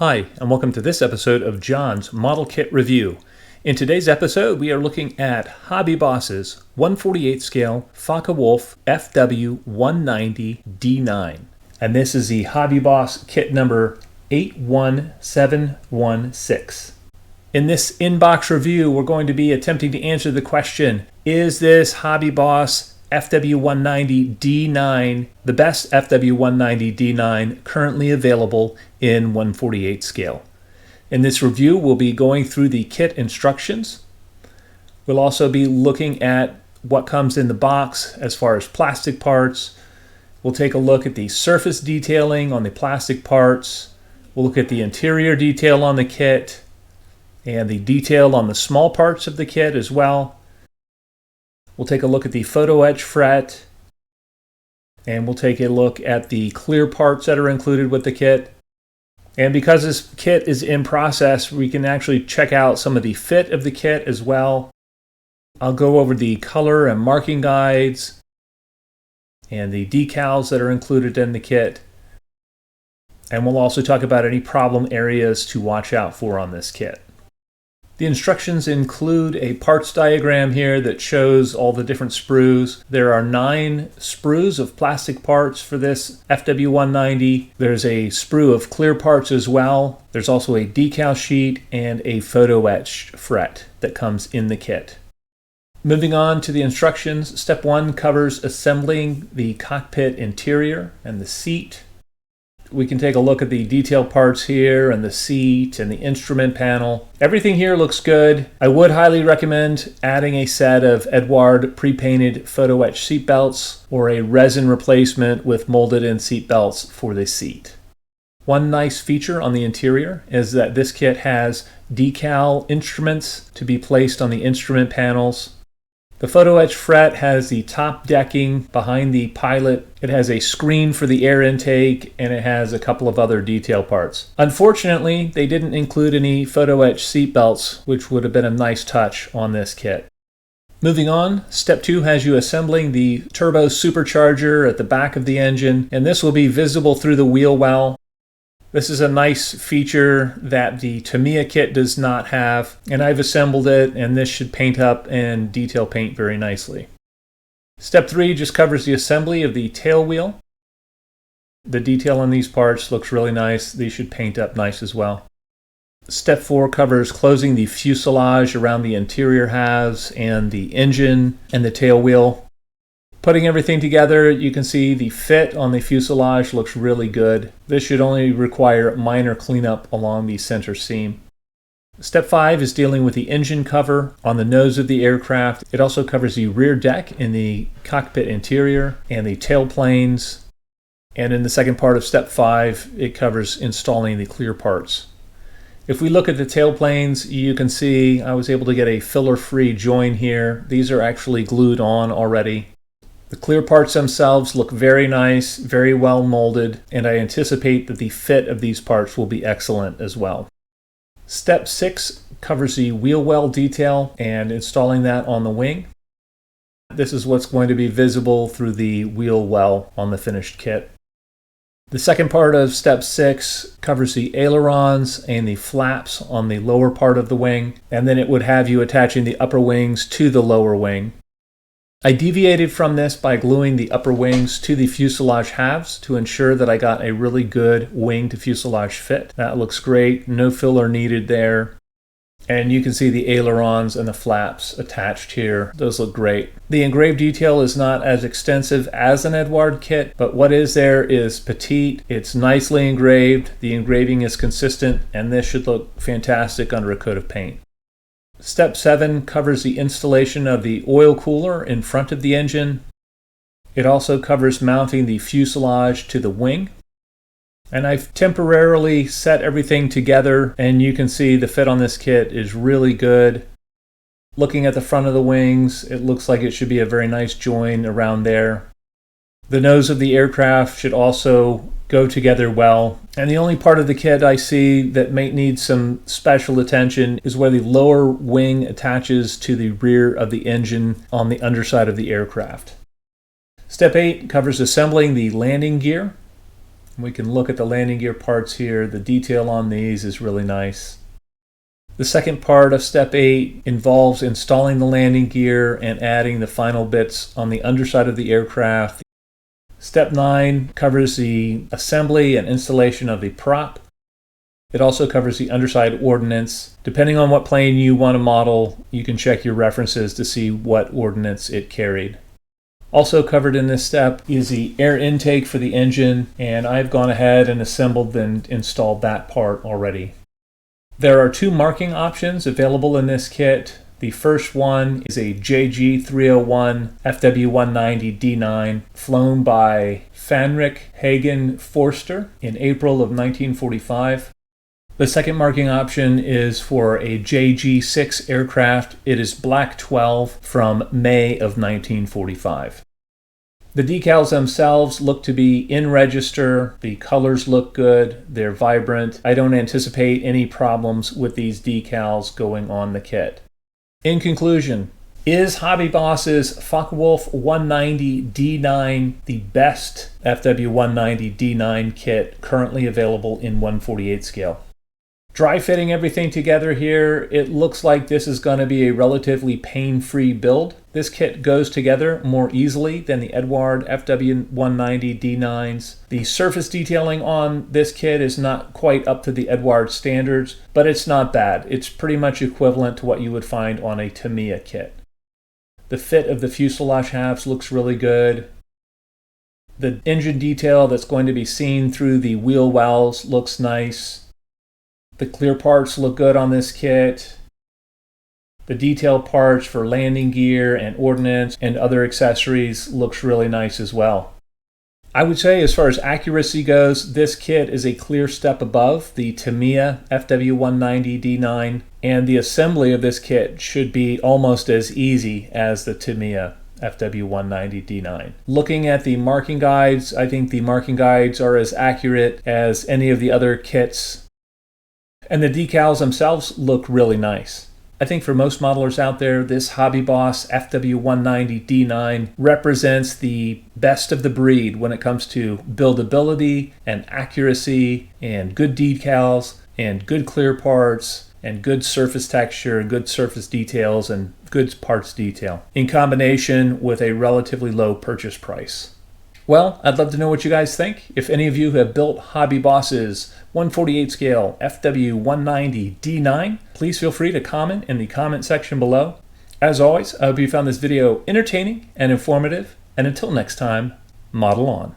Hi, and welcome to this episode of John's Model Kit Review. In today's episode, we are looking at HobbyBoss's 1/48 scale Focke Wulf Fw190D-9. And this is the HobbyBoss kit number 81716. In this in-box review, we're going to be attempting to answer the question, is this HobbyBoss Fw190D-9 the best Fw190D-9 currently available in 1/48 scale? In this review, we'll be going through the kit instructions. We'll also be looking at what comes in the box as far as plastic parts. We'll take a look at the surface detailing on the plastic parts. We'll look at the interior detail on the kit and the detail on the small parts of the kit as well. We'll take a look at the photo etch fret, and we'll take a look at the clear parts that are included with the kit. And because this kit is in process, we can actually check out some of the fit of the kit as well. I'll go over the color and marking guides and the decals that are included in the kit. And we'll also talk about any problem areas to watch out for on this kit. The instructions include a parts diagram here that shows all the different sprues. There are 9 sprues of plastic parts for this Fw190. There's a sprue of clear parts as well. There's also a decal sheet and a photo etched fret that comes in the kit. Moving on to the instructions, step 1 covers assembling the cockpit interior and the seat. We can take a look at the detail parts here and the seat and the instrument panel. Everything here looks good. I would highly recommend adding a set of Eduard pre-painted photo etch seat belts or a resin replacement with molded in seat belts for the seat. One nice feature on the interior is that this kit has decal instruments to be placed on the instrument panels. The photo etch fret has the top decking behind the pilot. It has a screen for the air intake, and it has a couple of other detail parts. Unfortunately, they didn't include any photo etch seat belts, which would have been a nice touch on this kit. Moving on, step 2 has you assembling the turbo supercharger at the back of the engine, and this will be visible through the wheel well. This is a nice feature that the Tamiya kit does not have, and I've assembled it, and this should paint up and detail paint very nicely. Step 3 just covers the assembly of the tail wheel. The detail on these parts looks really nice. These should paint up nice as well. Step 4 covers closing the fuselage around the interior halves and the engine and the tail wheel. Putting everything together, you can see the fit on the fuselage looks really good. This should only require minor cleanup along the center seam. Step 5 is dealing with the engine cover on the nose of the aircraft. It also covers the rear deck in the cockpit interior and the tail planes. And in the second part of step 5, it covers installing the clear parts. If we look at the tail planes, you can see I was able to get a filler-free join here. These are actually glued on already. The clear parts themselves look very nice, very well molded, and I anticipate that the fit of these parts will be excellent as well. Step 6 covers the wheel well detail and installing that on the wing. This is what's going to be visible through the wheel well on the finished kit. The second part of step 6 covers the ailerons and the flaps on the lower part of the wing, and then it would have you attaching the upper wings to the lower wing. I deviated from this by gluing the upper wings to the fuselage halves to ensure that I got a really good wing to fuselage fit. That looks great, no filler needed there. And you can see the ailerons and the flaps attached here. Those look great. The engraved detail is not as extensive as an Eduard kit, but what is there is petite. It's nicely engraved, the engraving is consistent, and this should look fantastic under a coat of paint. Step 7 covers the installation of the oil cooler in front of the engine. It also covers mounting the fuselage to the wing. And I've temporarily set everything together, and you can see the fit on this kit is really good. Looking at the front of the wings, it looks like it should be a very nice join around there. The nose of the aircraft should also go together well. And the only part of the kit I see that may need some special attention is where the lower wing attaches to the rear of the engine on the underside of the aircraft. Step 8 covers assembling the landing gear. We can look at the landing gear parts here. The detail on these is really nice. The second part of step 8 involves installing the landing gear and adding the final bits on the underside of the aircraft. Step 9 covers the assembly and installation of the prop. It also covers the underside ordnance. Depending on what plane you want to model, you can check your references to see what ordnance it carried. Also covered in this step is the air intake for the engine, and I've gone ahead and assembled and installed that part already. There are 2 marking options available in this kit. The first one is a JG301 Fw190D-9 flown by Fanrik Hagen Forster in April of 1945. The second marking option is for a JG6 aircraft. It is Black 12 from May of 1945. The decals themselves look to be in register. The colors look good. They're vibrant. I don't anticipate any problems with these decals going on the kit. In conclusion, is HobbyBoss's Fw190D-9 the best Fw190D-9 kit currently available in 1/48 scale? Dry fitting everything together here, it looks like this is going to be a relatively pain-free build. This kit goes together more easily than the Eduard Fw190D9s. The surface detailing on this kit is not quite up to the Eduard standards, but it's not bad. It's pretty much equivalent to what you would find on a Tamiya kit. The fit of the fuselage halves looks really good. The engine detail that's going to be seen through the wheel wells looks nice. The clear parts look good on this kit. The detail parts for landing gear and ordnance and other accessories looks really nice as well. I would say as far as accuracy goes, this kit is a clear step above the Tamiya Fw190D9, and the assembly of this kit should be almost as easy as the Tamiya Fw190D9. Looking at the marking guides, I think the marking guides are as accurate as any of the other kits. And the decals themselves look really nice. I think for most modelers out there, this HobbyBoss Fw190D9 represents the best of the breed when it comes to buildability and accuracy and good decals and good clear parts and good surface texture and good surface details and good parts detail in combination with a relatively low purchase price. Well, I'd love to know what you guys think. If any of you have built HobbyBoss's 1/48 scale Fw190D9, please feel free to comment in the comment section below. As always, I hope you found this video entertaining and informative, and until next time, model on.